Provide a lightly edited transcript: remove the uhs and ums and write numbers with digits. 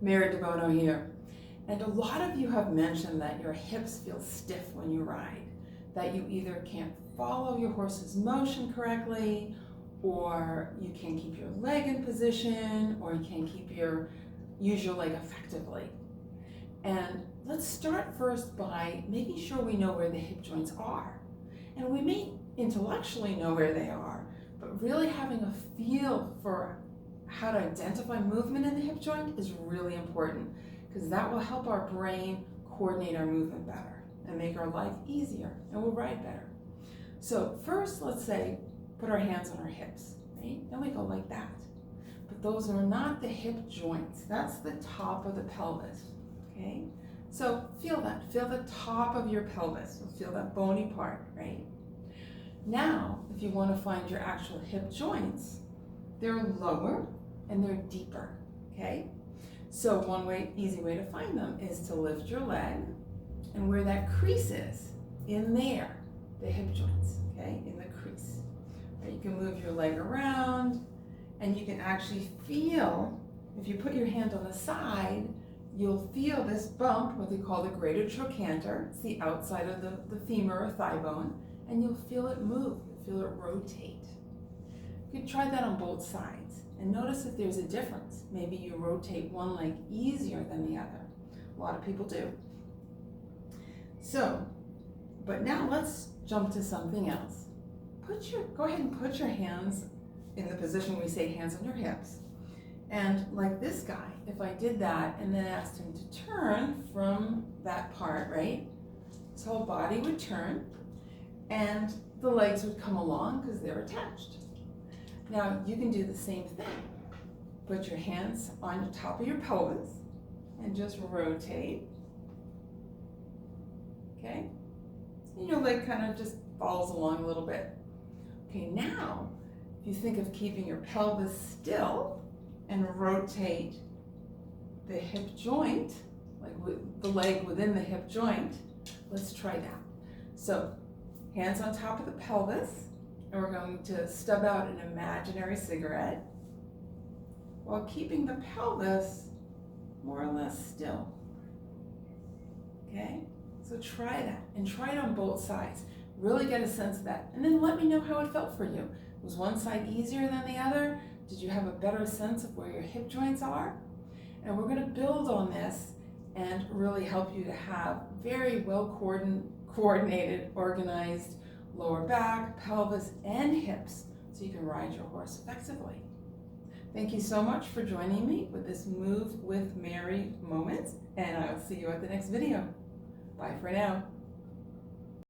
Mary Debono here. And a lot of you have mentioned that your hips feel stiff when you ride, that you either can't follow your horse's motion correctly, or you can't keep your leg in position, or you can't use your leg effectively. And let's start first by making sure we know where the hip joints are. And we may intellectually know where they are, but really having a feel for how to identify movement in the hip joint is really important, because that will help our brain coordinate our movement better and make our life easier, and we'll ride better. So first, let's say, put our hands on our hips, right? Then we go like that. But those are not the hip joints. That's the top of the pelvis, okay? So feel that. Feel the top of your pelvis. So feel that bony part, right? Now, if you want to find your actual hip joints, they're lower and they're deeper, okay? So one easy way to find them is to lift your leg, and where that crease is, in there, the hip joints, okay, in the crease. Right, you can move your leg around, and you can actually feel, if you put your hand on the side, you'll feel this bump, what they call the greater trochanter. It's the outside of the femur or thigh bone, and you'll feel it move, you'll feel it rotate. You can try that on both sides, and notice if there's a difference. Maybe you rotate one leg easier than the other. A lot of people do. So, but now let's jump to something else. Go ahead and put your hands in the position we say hands on your hips. And like this guy, if I did that and then asked him to turn from that part, right? His whole body would turn and the legs would come along because they're attached. Now you can do the same thing. Put your hands on the top of your pelvis and just rotate. Okay? And your leg kind of just falls along a little bit. Okay, now if you think of keeping your pelvis still and rotate the hip joint, like with the leg within the hip joint, let's try that. So hands on top of the pelvis, and we're going to stub out an imaginary cigarette while keeping the pelvis more or less still. Okay? So try that, and try it on both sides. Really get a sense of that, and then let me know how it felt for you. Was one side easier than the other? Did you have a better sense of where your hip joints are? And we're going to build on this and really help you to have very well coordinated, organized lower back, pelvis, and hips, so you can ride your horse effectively. Thank you so much for joining me with this Move with Mary moment, and I'll see you at the next video. Bye for now.